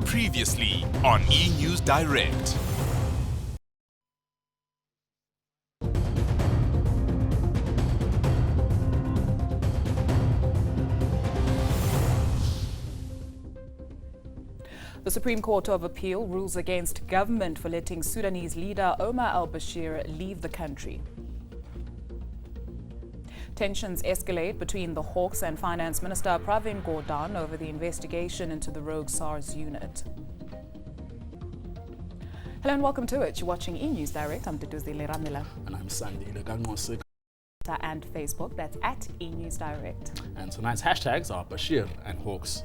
Previously on eNEWSDIRECT. The Supreme Court of Appeal rules against government for letting Sudanese leader Omar al-Bashir leave the country. Tensions escalate between the Hawks and Finance Minister Pravin Gordhan over the investigation into the rogue Sars unit. Hello and welcome to it. You're watching eNEWSDIRECT. I'm Duduzile Ramila. And I'm Sandy Leganmosik. And Facebook, that's at eNEWSDIRECT. And tonight's hashtags are Bashir and Hawks.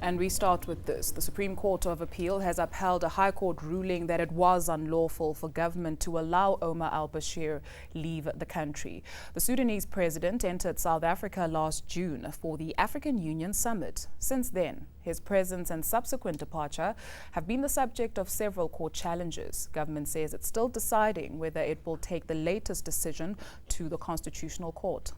And we start with this. The Supreme Court of Appeal has upheld a High Court ruling that it was unlawful for government to allow Omar al-Bashir leave the country. The Sudanese president entered South Africa last June for the African Union Summit. Since then, his presence and subsequent departure have been the subject of several court challenges. Government says it's still deciding whether it will take the latest decision to the Constitutional Court.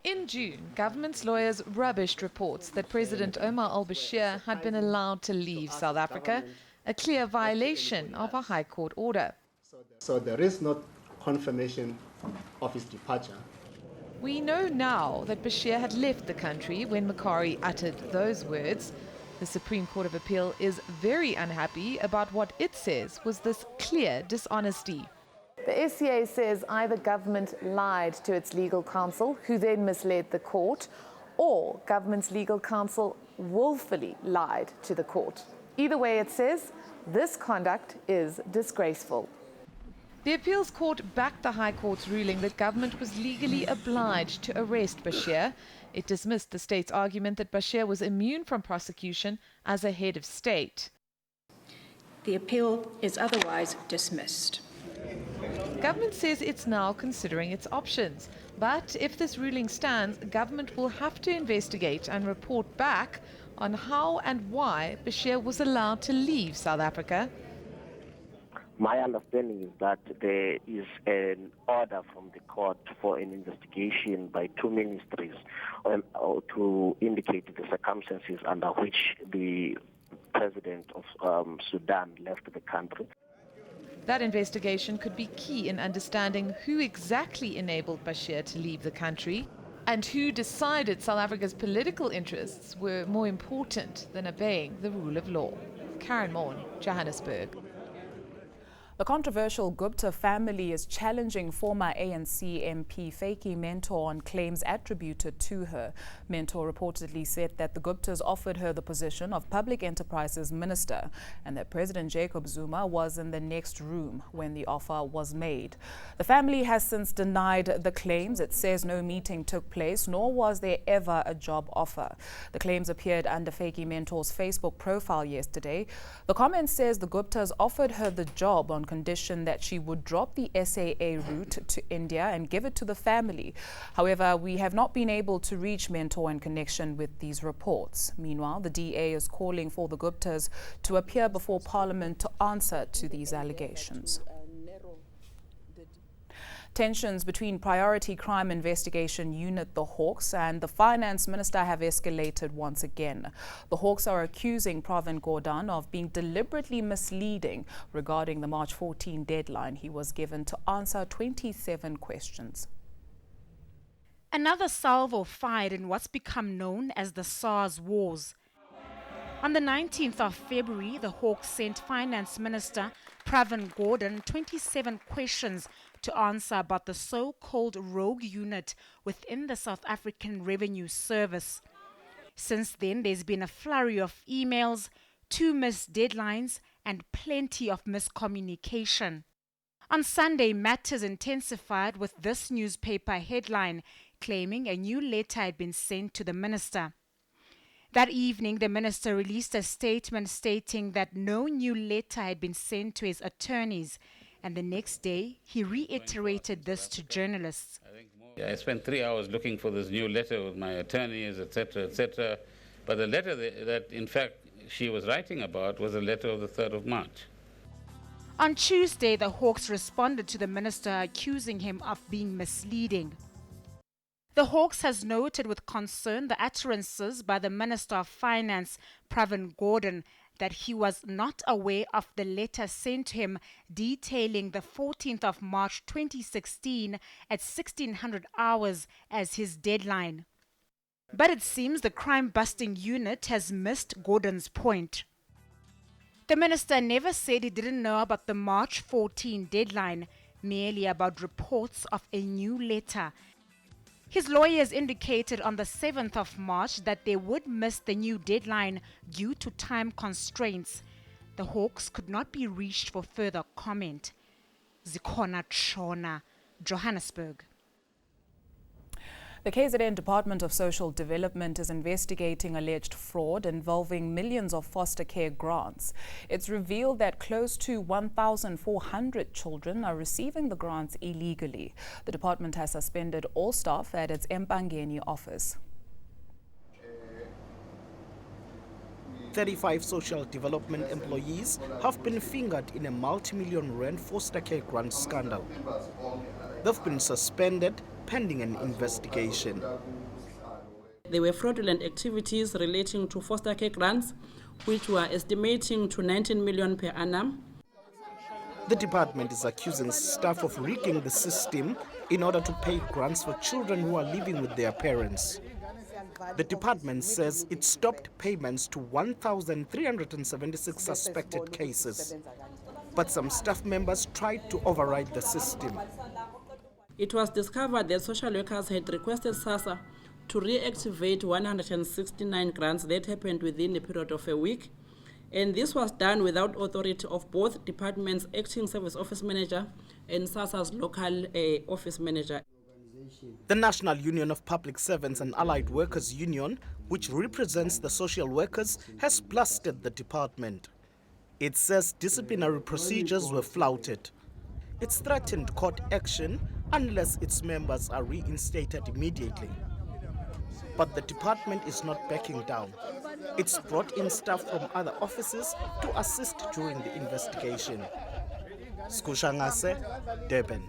In June, government's lawyers rubbished reports that President Omar al-Bashir had been allowed to leave South Africa, a clear violation of a High Court order. So there is no confirmation of his departure. We know now that Bashir had left the country when Makari uttered those words. The Supreme Court of Appeal is very unhappy about what it says was this clear dishonesty. The SCA says either government lied to its legal counsel, who then misled the court, or government's legal counsel willfully lied to the court. Either way, it says this conduct is disgraceful. The appeals court backed the High Court's ruling that government was legally obliged to arrest Bashir. It dismissed the state's argument that Bashir was immune from prosecution as a head of state. The appeal is otherwise dismissed. Government says it's now considering its options. But if this ruling stands, government will have to investigate and report back on how and why Bashir was allowed to leave South Africa. My understanding is that there is an order from the court for an investigation by two ministries to indicate the circumstances under which the president of Sudan left the country. That investigation could be key in understanding who exactly enabled Bashir to leave the country and who decided South Africa's political interests were more important than obeying the rule of law. Karen Morn, Johannesburg. The controversial Gupta family is challenging former ANC MP Fakey Mentor on claims attributed to her. Mentor reportedly said that the Guptas offered her the position of Public Enterprises Minister and that President Jacob Zuma was in the next room when the offer was made. The family has since denied the claims. It says no meeting took place, nor was there ever a job offer. The claims appeared under Fakey Mentor's Facebook profile yesterday. The comment says the Guptas offered her the job on condition that she would drop the SAA route to India and give it to the family. However, we have not been able to reach Mentor in connection with these reports. Meanwhile, the DA is calling for the Guptas to appear before Parliament to answer to these allegations. Tensions between Priority Crime Investigation Unit, the Hawks, and the Finance Minister have escalated once again. The Hawks are accusing Pravin Gordhan of being deliberately misleading regarding the March 14 deadline he was given to answer 27 questions. Another salvo fired in what's become known as the SARS Wars. On the 19th of February, the Hawks sent Finance Minister Pravin Gordhan 27 questions to answer about the so-called rogue unit within the South African Revenue Service. Since then, there's been a flurry of emails, 2 missed deadlines, and plenty of miscommunication. On Sunday, matters intensified with this newspaper headline claiming a new letter had been sent to the minister. That evening, the minister released a statement stating that no new letter had been sent to his attorneys, and the next day, he reiterated this to journalists. I spent 3 hours looking for this new letter with my attorneys, etc., etc. But the letter that, in fact, she was writing about was a letter of the 3rd of March. On Tuesday, the Hawks responded to the minister accusing him of being misleading. The Hawks has noted with concern the utterances by the Minister of Finance, Pravin Gordhan, that he was not aware of the letter sent to him detailing the 14th of March 2016 at 1600 hours as his deadline. But it seems the crime-busting unit has missed Gordhan's point. The minister never said he didn't know about the March 14 deadline, merely about reports of a new letter. His lawyers indicated on the 7th of March that they would miss the new deadline due to time constraints. The Hawks could not be reached for further comment. Zikhona Tshona, Johannesburg. The KZN Department of Social Development is investigating alleged fraud involving millions of foster care grants. It's revealed that close to 1,400 children are receiving the grants illegally. The department has suspended all staff at its Mpangeni office. 35 social development employees have been fingered in a multi-million rand foster care grant scandal. They've been suspended pending an investigation. There were fraudulent activities relating to foster care grants, which were estimating to 19 million per annum. The department is accusing staff of rigging the system in order to pay grants for children who are living with their parents. The department says it stopped payments to 1,376 suspected cases. But some staff members tried to override the system. It was discovered that social workers had requested SASSA to reactivate 169 grants that happened within a period of a week. And this was done without authority of both departments' acting service office manager and SASSA's local office manager. The National Union of Public Servants and Allied Workers Union, which represents the social workers, has blasted the department. It says disciplinary procedures were flouted. It's threatened court action unless its members are reinstated immediately. But the department is not backing down. It's brought in staff from other offices to assist during the investigation. Skushangase, Durban.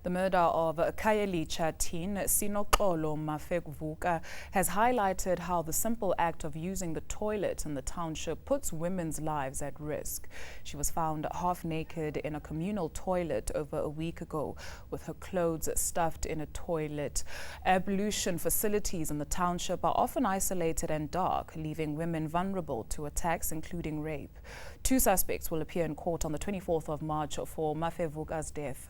The murder of Khayelitsha teen Sinoxolo Mafekvuka has highlighted how the simple act of using the toilet in the township puts women's lives at risk. She was found half naked in a communal toilet over a week ago, with her clothes stuffed in a toilet. Ablution facilities in the township are often isolated and dark, leaving women vulnerable to attacks, including rape. 2 suspects will appear in court on the 24th of March for Mafevuka's death.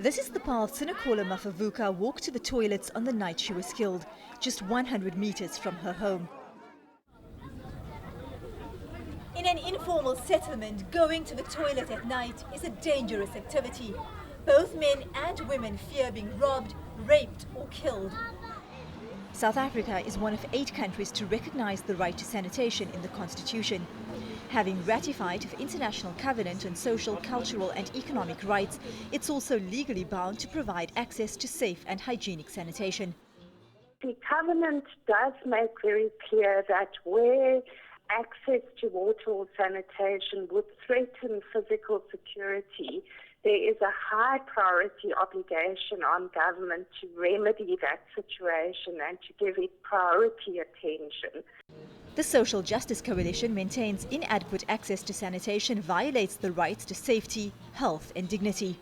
This is the path Sinoxolo Mafevuka walked to the toilets on the night she was killed, just 100 meters from her home. In an informal settlement, going to the toilet at night is a dangerous activity. Both men and women fear being robbed, raped or killed. South Africa is one of 8 countries to recognize the right to sanitation in the Constitution. Having ratified the International Covenant on Social, Cultural and Economic Rights, it's also legally bound to provide access to safe and hygienic sanitation. The Covenant does make very clear that where access to water or sanitation would threaten physical security, there is a high priority obligation on government to remedy that situation and to give it priority attention. The Social Justice Coalition maintains inadequate access to sanitation violates the rights to safety, health and dignity.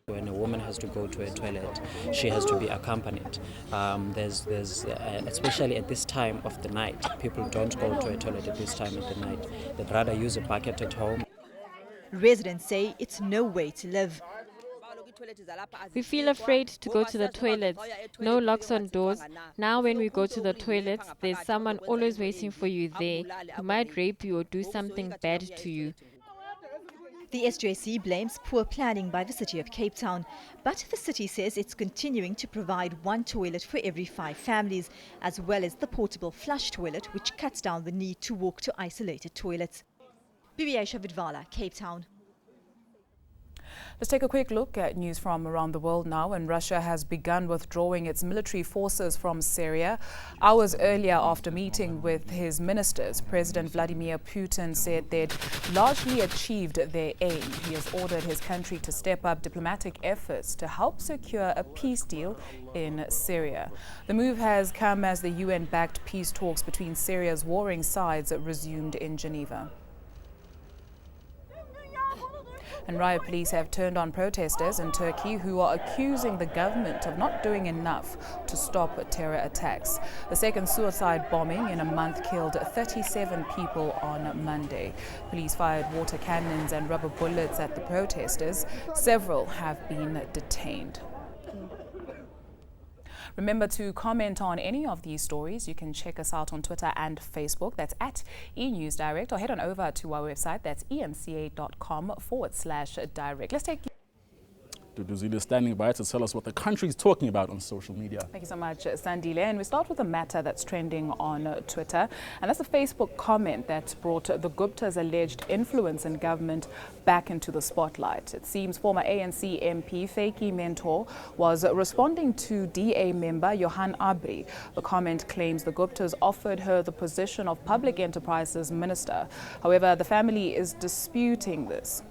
When a woman has to go to a toilet, she has to be accompanied. Especially at this time of the night, people don't go to a toilet at this time of the night. They'd rather use a bucket at home. Residents say it's no way to live. We feel afraid to go to the toilets. No locks on doors. Now when we go to the toilets, there's someone always waiting for you there who might rape you or do something bad to you. The SJC blames poor planning by the city of Cape Town, but the city says it's continuing to provide 1 toilet for every 5 families, as well as the portable flush toilet, which cuts down the need to walk to isolated toilets. Bibiaisha Vidvala, Cape Town. Let's take a quick look at news from around the world now. And Russia has begun withdrawing its military forces from Syria. Hours earlier, after meeting with his ministers, President Vladimir Putin said they'd largely achieved their aim. He has ordered his country to step up diplomatic efforts to help secure a peace deal in Syria. The move has come as the UN-backed peace talks between Syria's warring sides resumed in Geneva. And riot police have turned on protesters in Turkey who are accusing the government of not doing enough to stop terror attacks. The second suicide bombing in a month killed 37 people on Monday. Police fired water cannons and rubber bullets at the protesters. Several have been detained. Remember to comment on any of these stories. You can check us out on Twitter and Facebook. That's at eNEWSDIRECT, or head on over to our website. That's emca.com/direct. Let's take Duduzile is standing by to tell us what the country is talking about on social media. Thank you so much, Sandile. And we start with a matter that's trending on Twitter. And that's a Facebook comment that brought the Gupta's alleged influence in government back into the spotlight. It seems former ANC MP Feki Mentor was responding to DA member Johan Abri. The comment claims the Guptas offered her the position of Public Enterprises Minister. However, the family is disputing this.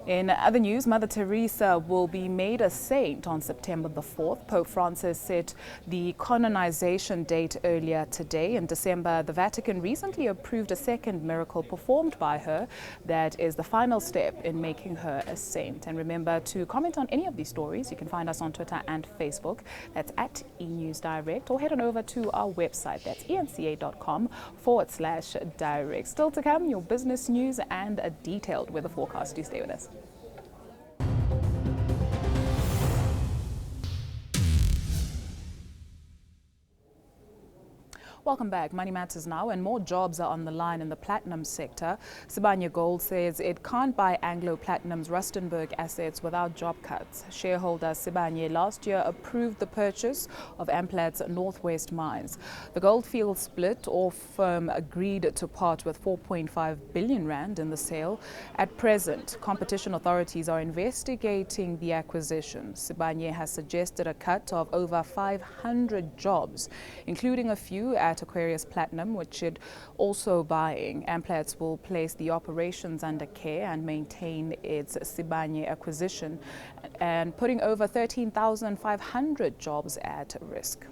In other news, Mother Teresa will be made a saint on September the 4th. Pope Francis set the canonization date earlier today. In December, the Vatican recently approved a second miracle performed by her that is the final step in making her a saint. And remember to comment on any of these stories. You can find us on Twitter and Facebook. That's at eNEWSDIRECT, or head on over to our website. That's emca.com/direct. Still to come, your business news and a detailed weather forecast. Do stay with us. Welcome back. Money matters now, and more jobs are on the line in the platinum sector. Sibanye Gold says it can't buy Anglo Platinum's Rustenburg assets without job cuts. Shareholder Sibanye last year approved the purchase of Amplat's Northwest mines. The Goldfield split off firm agreed to part with 4.5 billion rand in the sale. At present, competition authorities are investigating the acquisition. Sibanye has suggested a cut of over 500 jobs, including a few at Aquarius Platinum, which it also buying. Amplats will place the operations under care and maintain its Sibanye acquisition, and putting over 13,500 jobs at risk.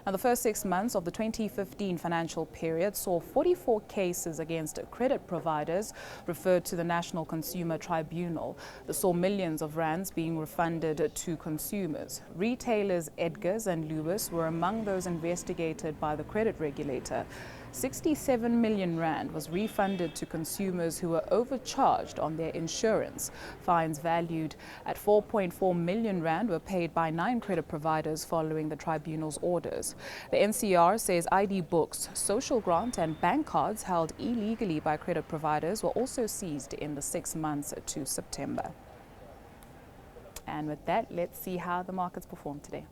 Now, the first 6 months of the 2015 financial period saw 44 cases against credit providers referred to the National Consumer Tribunal. This saw millions of rands being refunded to consumers. Retailers Edgars and Lewis were among those investigated by the credit regulator. 67 million rand was refunded to consumers who were overcharged on their insurance. Fines valued at 4.4 million rand were paid by 9 credit providers following the tribunal's orders. The NCR says ID books, social grant and bank cards held illegally by credit providers were also seized in the 6 months to September. And with that, let's see how the markets performed today.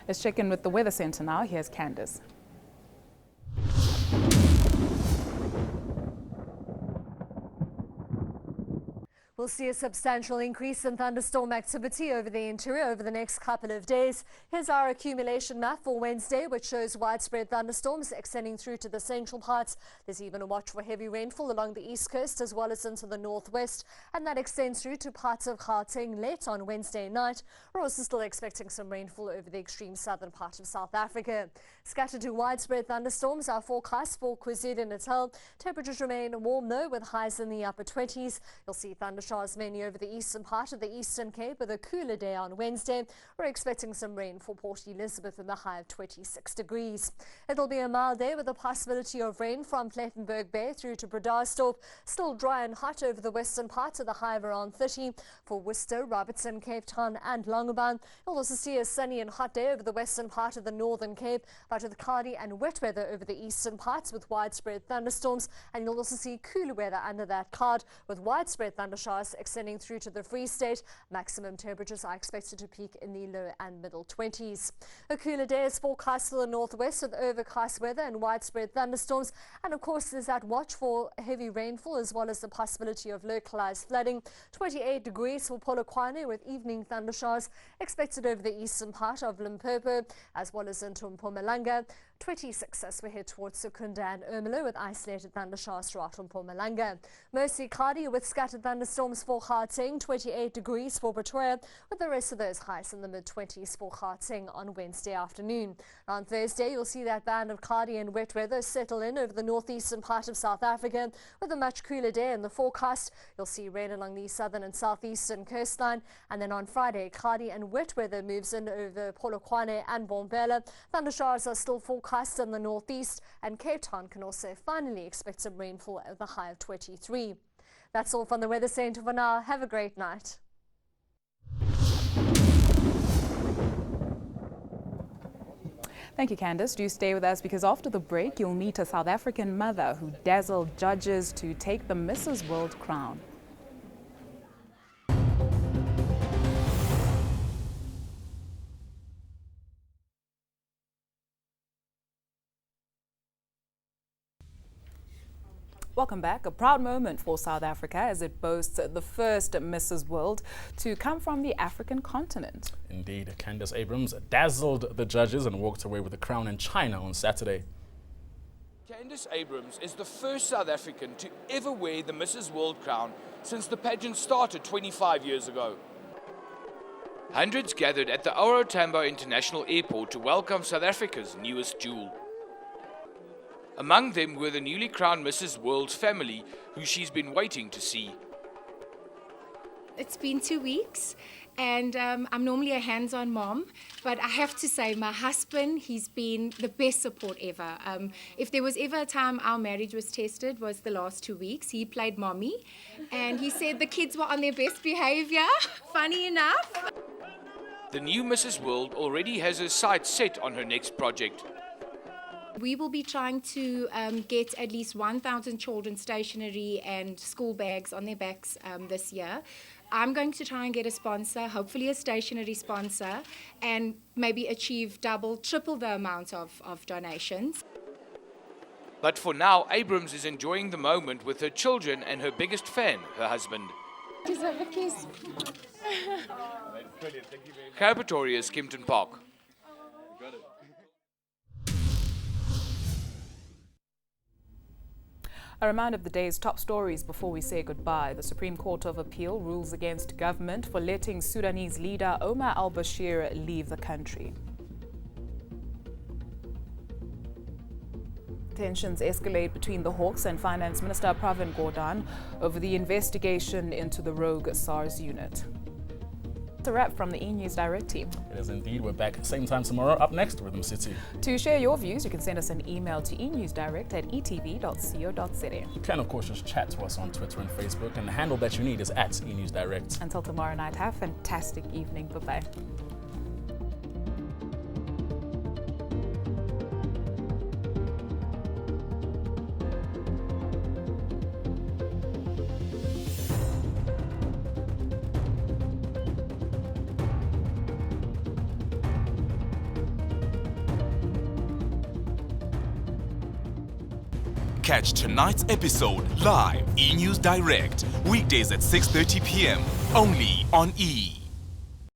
Let's check in with the Weather Centre now. Here's Candace. We'll see a substantial increase in thunderstorm activity over the interior over the next couple of days. Here's our accumulation map for Wednesday, which shows widespread thunderstorms extending through to the central parts. There's even a watch for heavy rainfall along the east coast as well as into the northwest, and that extends through to parts of Gauteng late on Wednesday night. We're also still expecting some rainfall over the extreme southern part of South Africa. Scattered to widespread thunderstorms are forecast for KwaZulu-Natal. Temperatures remain warm though, with highs in the upper 20s. You'll see thunderstorms thundershowers mainly over the eastern part of the Eastern Cape with a cooler day on Wednesday. We're expecting some rain for Port Elizabeth with a high of 26 degrees. It'll be a mild day with a possibility of rain from Plettenberg Bay through to Bredasdorp. Still dry and hot over the western parts with a high of around 30 for Worcester, Robertson, Cape Town and Longabon. You'll also see a sunny and hot day over the western part of the Northern Cape, but with cloudy and wet weather over the eastern parts with widespread thunderstorms. And you'll also see cooler weather under that cloud with widespread thundershowers extending through to the Free State. Maximum temperatures are expected to peak in the low and middle 20s. A cooler day is forecast for the northwest with overcast weather and widespread thunderstorms. And of course, there's that watch for heavy rainfall as well as the possibility of localized flooding. 28 degrees for Polokwane with evening thundershowers expected over the eastern part of Limpopo as well as into Mpumalanga. 26 as we head towards Secunda and Ermelo with isolated thundershowers throughout Mpumalanga. Mostly cloudy with scattered thunderstorms for Gauteng. 28 degrees for Pretoria with the rest of those highs in the mid-20s for Gauteng on Wednesday afternoon. On Thursday, you'll see that band of cloudy and wet weather settle in over the northeastern part of South Africa with a much cooler day in the forecast. You'll see rain along the southern and southeastern coastline. And then on Friday, cloudy and wet weather moves in over Polokwane and Bombela. Thundershowers are still forecast in the northeast, and Cape Town can also finally expect some rainfall at the high of 23. That's all from the Weather Centre for now. Have a great night. Thank you, Candice. Do stay with us because after the break, you'll meet a South African mother who dazzled judges to take the Mrs. World crown. Welcome back. A proud moment for South Africa as it boasts the first Mrs. World to come from the African continent. Indeed, Candice Abrams dazzled the judges and walked away with the crown in China on Saturday. Candice Abrams is the first South African to ever wear the Mrs. World crown since the pageant started 25 years ago. Hundreds gathered at the OR Tambo International Airport to welcome South Africa's newest jewel. Among them were the newly crowned Mrs. World's family, who she's been waiting to see. It's been 2 weeks, and I'm normally a hands-on mom, but I have to say my husband, he's been the best support ever. If there was ever a time our marriage was tested, was the last 2 weeks. He played mommy, and he said the kids were on their best behavior, funny enough. The new Mrs. World already has her sights set on her next project. We will be trying to get at least 1,000 children stationery and school bags on their backs this year. I'm going to try and get a sponsor, hopefully a stationery sponsor, and maybe achieve double, triple the amount of donations. But for now, Abrams is enjoying the moment with her children and her biggest fan, her husband. Deserve a kiss. Pretoria's Kempton Park. A reminder of the day's top stories before we say goodbye. The Supreme Court of Appeal rules against government for letting Sudanese leader Omar al-Bashir leave the country. Tensions escalate between the Hawks and Finance Minister Pravin Gordhan over the investigation into the rogue Sars unit. That's a wrap from the eNews Direct team. It is indeed. We're back same time tomorrow. Up next, Rhythm City. To share your views, you can send us an email to eNewsDirect@etv.co.za. You can, of course, just chat to us on Twitter and Facebook, and the handle that you need is @eNewsDirect. Until tomorrow night, have a fantastic evening. Bye-bye. Catch tonight's episode live, eNews Direct, weekdays at 6:30 p.m. only on E!